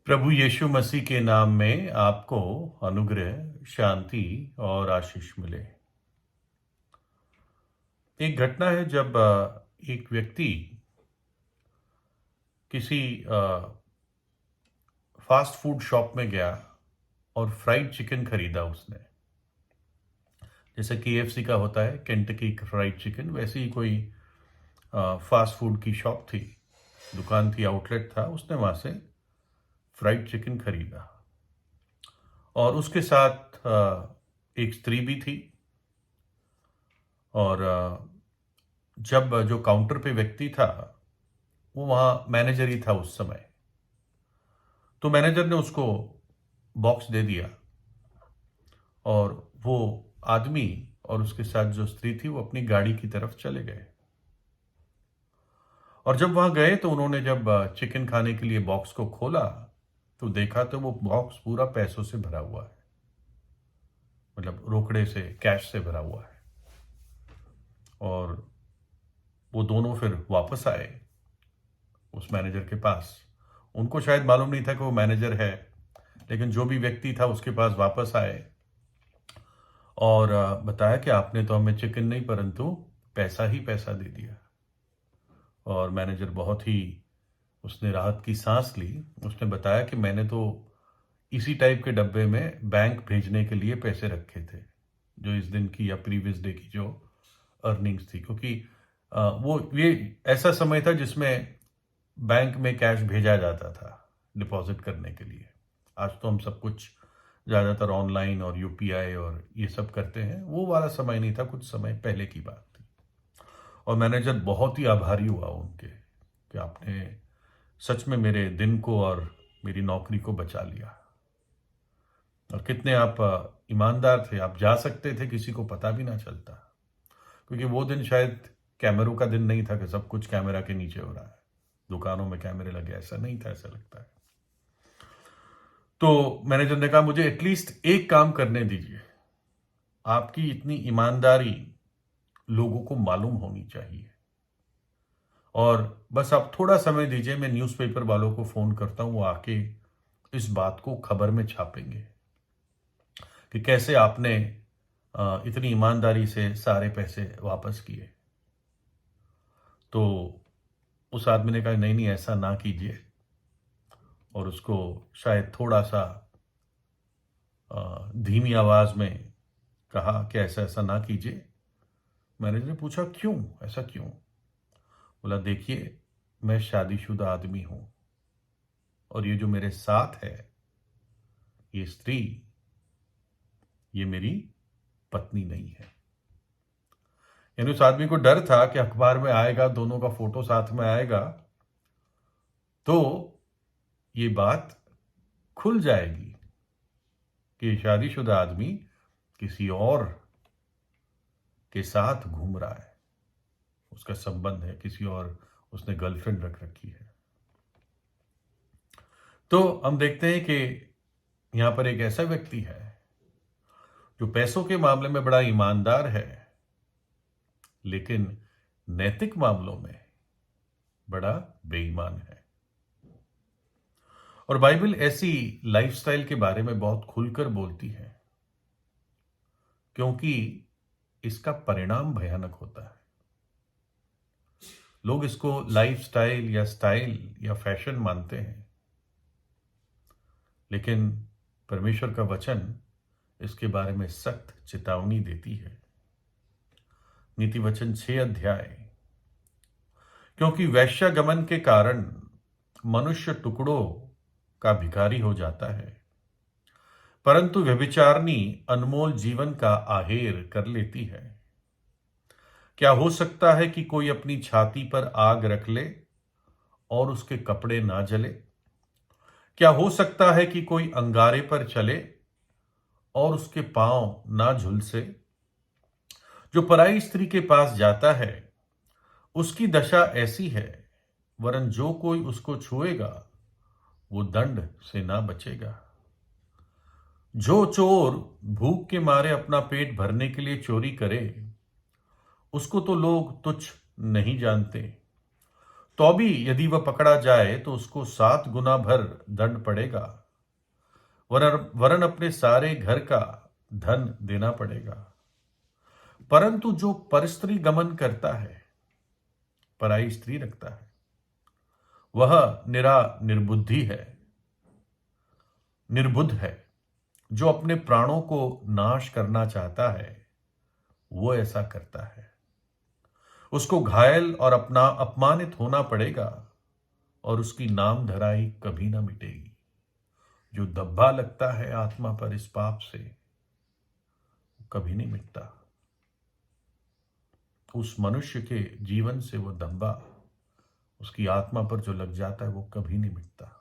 प्रभु यीशु मसीह के नाम में आपको अनुग्रह, शांति और आशीष मिले। एक घटना है जब एक व्यक्ति किसी फास्ट फूड शॉप में गया और फ्राइड चिकन खरीदा उसने। जैसे KFC का होता है, केंटकी फ्राइड चिकन, वैसे ही कोई फास्ट फूड की शॉप थी, दुकान थी, आउटलेट था। उसने वहाँ से फ्राइड चिकन खरीदा और उसके साथ एक स्त्री भी थी। और जब जो काउंटर पे व्यक्ति था वो वहाँ मैनेजर ही था उस समय, तो मैनेजर ने उसको बॉक्स दे दिया और वो आदमी और उसके साथ जो स्त्री थी वो अपनी गाड़ी की तरफ चले गए। और जब वहाँ गए तो उन्होंने जब चिकन खाने के लिए बॉक्स को खोला तो देखा तो वो बॉक्स पूरा पैसों से भरा हुआ है, मतलब रोकड़े से, कैश से भरा हुआ है। और वो दोनों फिर वापस आए उस मैनेजर के पास। उनको शायद मालूम नहीं था कि वो मैनेजर है, लेकिन जो भी व्यक्ति था उसके पास वापस आए और बताया कि आपने तो हमें चिकन नहीं परंतु पैसा ही पैसा दे दिया। और मैनेजर बहुत ही, उसने राहत की सांस ली। उसने बताया कि मैंने तो इसी टाइप के डब्बे में बैंक भेजने के लिए पैसे रखे थे, जो इस दिन की या प्रीवियस डे की जो अर्निंग्स थी, क्योंकि वो ये ऐसा समय था जिसमें बैंक में कैश भेजा जाता था डिपॉजिट करने के लिए। आज तो हम सब कुछ ज़्यादातर ऑनलाइन और UPI और ये सब करते हैं, वो वाला समय नहीं था, कुछ समय पहले की बात थी। और मैनेजर बहुत ही आभारी हुआ उनके कि आपने सच में मेरे दिन को और मेरी नौकरी को बचा लिया। और कितने आप ईमानदार थे, आप जा सकते थे, किसी को पता भी ना चलता, क्योंकि वो दिन शायद कैमरों का दिन नहीं था कि सब कुछ कैमरा के नीचे हो रहा है, दुकानों में कैमरे लगे, ऐसा नहीं था, ऐसा लगता है। तो मैनेजर ने कहा मुझे एटलीस्ट एक काम करने दीजिए, आपकी इतनी ईमानदारी लोगों को मालूम होनी चाहिए, और बस आप थोड़ा समय दीजिए, मैं न्यूज़पेपर वालों को फोन करता हूं, वो आके इस बात को खबर में छापेंगे कि कैसे आपने इतनी ईमानदारी से सारे पैसे वापस किए। तो उस आदमी ने कहा नहीं नहीं, ऐसा ना कीजिए, और उसको शायद थोड़ा सा धीमी आवाज में कहा कि ऐसा ऐसा ना कीजिए। मैनेजर ने पूछा क्यों, ऐसा क्यों? बोला देखिए, मैं शादीशुदा आदमी हूं और ये जो मेरे साथ है, ये स्त्री, ये मेरी पत्नी नहीं है। यानी उस आदमी को डर था कि अखबार में आएगा, दोनों का फोटो साथ में आएगा तो ये बात खुल जाएगी कि शादीशुदा आदमी किसी और के साथ घूम रहा है, उसका संबंध है, किसी और, उसने गर्लफ्रेंड रख रखी है। तो हम देखते हैं कि यहां पर एक ऐसा व्यक्ति है जो पैसों के मामले में बड़ा ईमानदार है, लेकिन नैतिक मामलों में बड़ा बेईमान है। और बाइबल ऐसी लाइफस्टाइल के बारे में बहुत खुलकर बोलती है, क्योंकि इसका परिणाम भयानक होता है। लोग इसको लाइफस्टाइल या स्टाइल या फैशन मानते हैं, लेकिन परमेश्वर का वचन इसके बारे में सख्त चेतावनी देती है। नीति वचन 6 अध्याय, क्योंकि वैश्यागमन के कारण मनुष्य टुकड़ों का भिखारी हो जाता है, परंतु व्यभिचारिणी अनमोल जीवन का आहेर कर लेती है। क्या हो सकता है कि कोई अपनी छाती पर आग रख ले और उसके कपड़े ना जले? क्या हो सकता है कि कोई अंगारे पर चले और उसके पांव ना झुलसे? जो पराई स्त्री के पास जाता है उसकी दशा ऐसी है, वरन जो कोई उसको छुएगा वो दंड से ना बचेगा। जो चोर भूख के मारे अपना पेट भरने के लिए चोरी करे, उसको तो लोग तुच्छ नहीं जानते, तो भी यदि वह पकड़ा जाए तो उसको 7 गुना भर दंड पड़ेगा, वरन अपने सारे घर का धन देना पड़ेगा। परंतु जो परस्त्री गमन करता है, पराई स्त्री रखता है, वह निर्बुद्धि है, निर्बुद्ध है। जो अपने प्राणों को नाश करना चाहता है वो ऐसा करता है। उसको घायल और अपना अपमानित होना पड़ेगा और उसकी नाम धराई कभी ना मिटेगी। जो धब्बा लगता है आत्मा पर इस पाप से, कभी नहीं मिटता। उस मनुष्य के जीवन से वो धब्बा उसकी आत्मा पर जो लग जाता है वो कभी नहीं मिटता।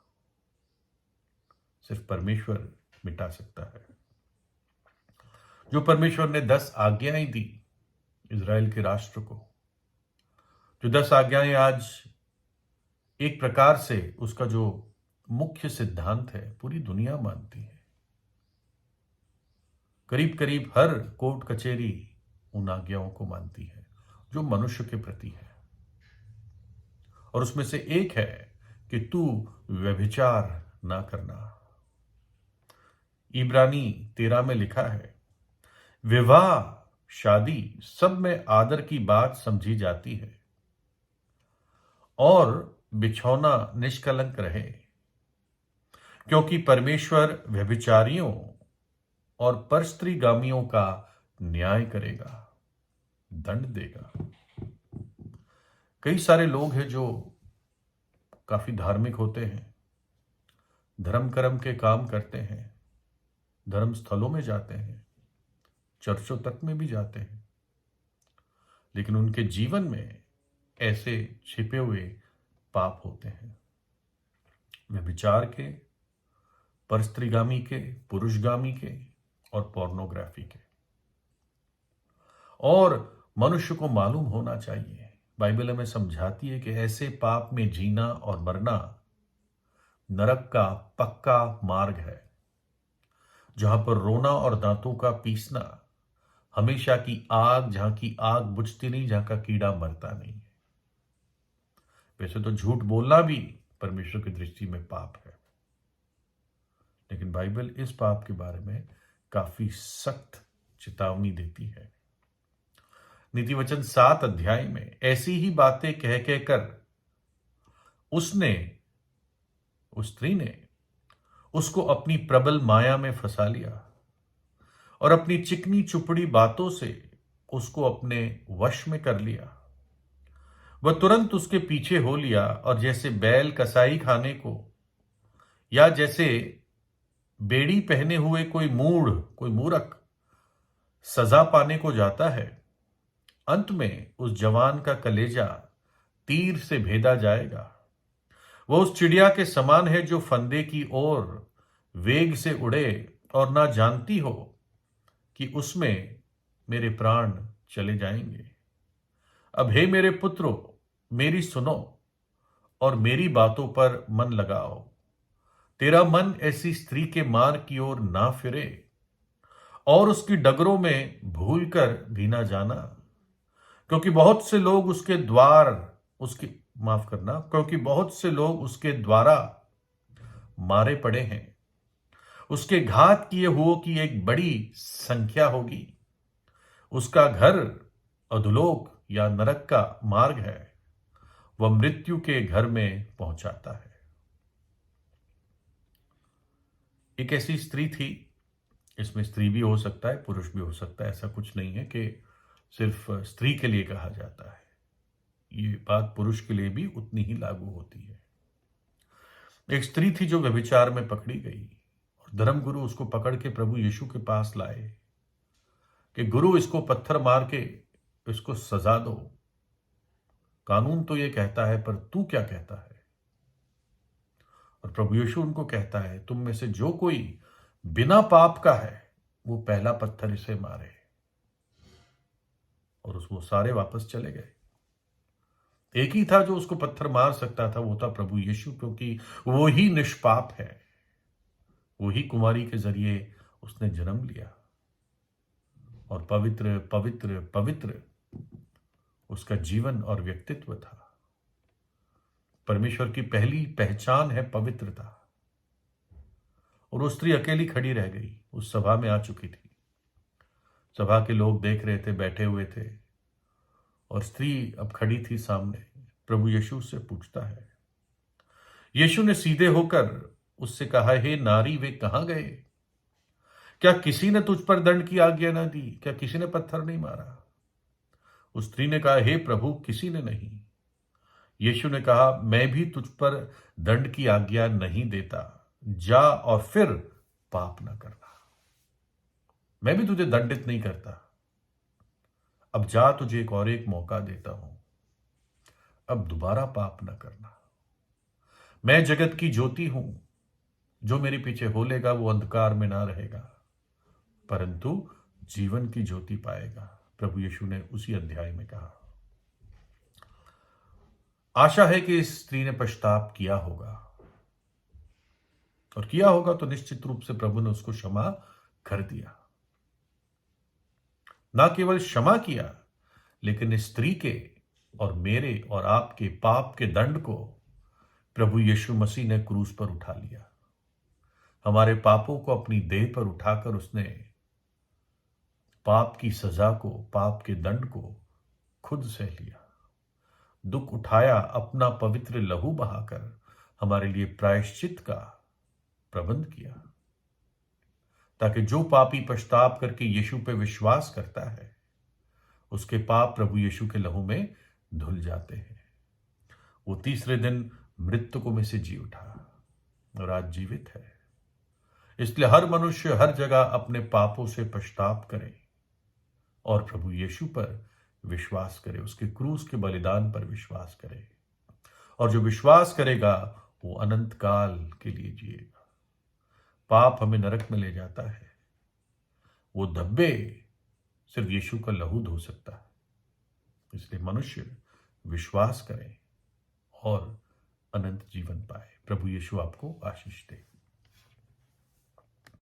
सिर्फ परमेश्वर मिटा सकता है। जो परमेश्वर ने 10 आज्ञाएं दी इज़राइल के राष्ट्र को, जो 10 आज्ञाएं आज एक प्रकार से उसका जो मुख्य सिद्धांत है पूरी दुनिया मानती है। करीब करीब हर कोर्ट कचहरी उन आज्ञाओं को मानती है जो मनुष्य के प्रति है। और उसमें से एक है कि तू व्यभिचार ना करना। इब्रानी 13 में लिखा है, विवाह शादी सब में आदर की बात समझी जाती है और बिछौना निष्कलंक रहे, क्योंकि परमेश्वर व्यभिचारियों और परस्त्रीगामियों का न्याय करेगा, दंड देगा। कई सारे लोग हैं जो काफी धार्मिक होते हैं, धर्म कर्म के काम करते हैं, धर्म स्थलों में जाते हैं, चर्चों तक में भी जाते हैं, लेकिन उनके जीवन में ऐसे छिपे हुए पाप होते हैं, व्यभिचार के, परस्त्रीगामी के, पुरुषगामी के और पोर्नोग्राफी के। और मनुष्य को मालूम होना चाहिए, बाइबल हमें समझाती है कि ऐसे पाप में जीना और मरना नरक का पक्का मार्ग है, जहां पर रोना और दांतों का पीसना, हमेशा की आग, जहां की आग बुझती नहीं, जहां का कीड़ा मरता नहीं है। वैसे तो झूठ बोलना भी परमेश्वर की दृष्टि में पाप है, लेकिन बाइबल इस पाप के बारे में काफी सख्त चेतावनी देती है। नीति वचन 7 अध्याय में ऐसी ही बातें कह कहकर उस स्त्री ने उसको अपनी प्रबल माया में फंसा लिया और अपनी चिकनी चुपड़ी बातों से उसको अपने वश में कर लिया। वह तुरंत उसके पीछे हो लिया और जैसे बैल कसाई खाने को या जैसे बेड़ी पहने हुए कोई मूर्ख सजा पाने को जाता है, अंत में उस जवान का कलेजा तीर से भेदा जाएगा। वह उस चिड़िया के समान है जो फंदे की ओर वेग से उड़े और ना जानती हो कि उसमें मेरे प्राण चले जाएंगे। अब हे मेरे पुत्रों, मेरी सुनो और मेरी बातों पर मन लगाओ। तेरा मन ऐसी स्त्री के मार्ग की ओर ना फिरे और उसकी डगरों में भूल कर भी ना जाना, क्योंकि बहुत से लोग उसके द्वारा मारे पड़े हैं। उसके घात किए हुओं की एक बड़ी संख्या होगी। उसका घर अधोलोक या नरक का मार्ग है, वह मृत्यु के घर में पहुंचाता है। एक ऐसी स्त्री थी, इसमें स्त्री भी हो सकता है, पुरुष भी हो सकता है, ऐसा कुछ नहीं है कि सिर्फ स्त्री के लिए कहा जाता है। ये बात पुरुष के लिए भी उतनी ही लागू होती है। एक स्त्री थी जो व्यभिचार में पकड़ी गई और धर्मगुरु उसको पकड़ के प्रभु यीशु के पास लाए कि गुरु, इसको पत्थर मार के इसको सजा दो। कानून तो ये कहता है, पर तू क्या कहता है? और प्रभु यीशु उनको कहता है, तुम में से जो कोई बिना पाप का है वो पहला पत्थर इसे मारे। और वो सारे वापस चले गए। एक ही था जो उसको पत्थर मार सकता था, वो था प्रभु यीशु, क्योंकि वो ही निष्पाप है, वो ही कुमारी के जरिए उसने जन्म लिया और पवित्र पवित्र पवित्र उसका जीवन और व्यक्तित्व था। परमेश्वर की पहली पहचान है पवित्रता। और वो स्त्री अकेली खड़ी रह गई, उस सभा में आ चुकी थी। सभा के लोग देख रहे थे, बैठे हुए थे, और स्त्री अब खड़ी थी सामने। प्रभु यीशु उससे पूछता है। यीशु ने सीधे होकर उससे कहा, हे नारी, वे कहां गए? क्या किसी ने तुझ पर दंड की आज्ञा ना दी? क्या किसी ने पत्थर नहीं मारा? उस स्त्री ने कहा, हे प्रभु, किसी ने नहीं। यीशु ने कहा, मैं भी तुझ पर दंड की आज्ञा नहीं देता, जा और फिर पाप ना करना। मैं भी तुझे दंडित नहीं करता। अब जा, तुझे एक मौका देता हूं, अब दोबारा पाप ना करना। मैं जगत की ज्योति हूं, जो मेरे पीछे हो लेगा वो अंधकार में ना रहेगा, परंतु जीवन की ज्योति पाएगा। प्रभु यीशु ने उसी अध्याय में कहा। आशा है कि इस स्त्री ने पश्चाताप किया होगा, और किया होगा तो निश्चित रूप से प्रभु ने उसको क्षमा कर दिया। ना केवल क्षमा किया, लेकिन इस स्त्री के और मेरे और आपके पाप के दंड को प्रभु यीशु मसीह ने क्रूस पर उठा लिया। हमारे पापों को अपनी देह पर उठाकर उसने पाप की सजा को, पाप के दंड को खुद सह लिया। दुख उठाया, अपना पवित्र लहू बहाकर हमारे लिए प्रायश्चित का प्रबंध किया, ताकि जो पापी पश्चाताप करके यीशु पे विश्वास करता है, उसके पाप प्रभु यीशु के लहू में धुल जाते हैं। वो तीसरे दिन मृतकों में से जी उठा और आज जीवित है। इसलिए हर मनुष्य हर जगह अपने पापों से पश्चाताप करे और प्रभु यीशु पर विश्वास करे, उसके क्रूस के बलिदान पर विश्वास करे, और जो विश्वास करेगा वो अनंत काल के लिए जिएगा। पाप हमें नरक में ले जाता है, वो धब्बे सिर्फ यीशु का लहू धो सकता है। इसलिए मनुष्य विश्वास करे और अनंत जीवन पाए। प्रभु यीशु आपको आशीष दे।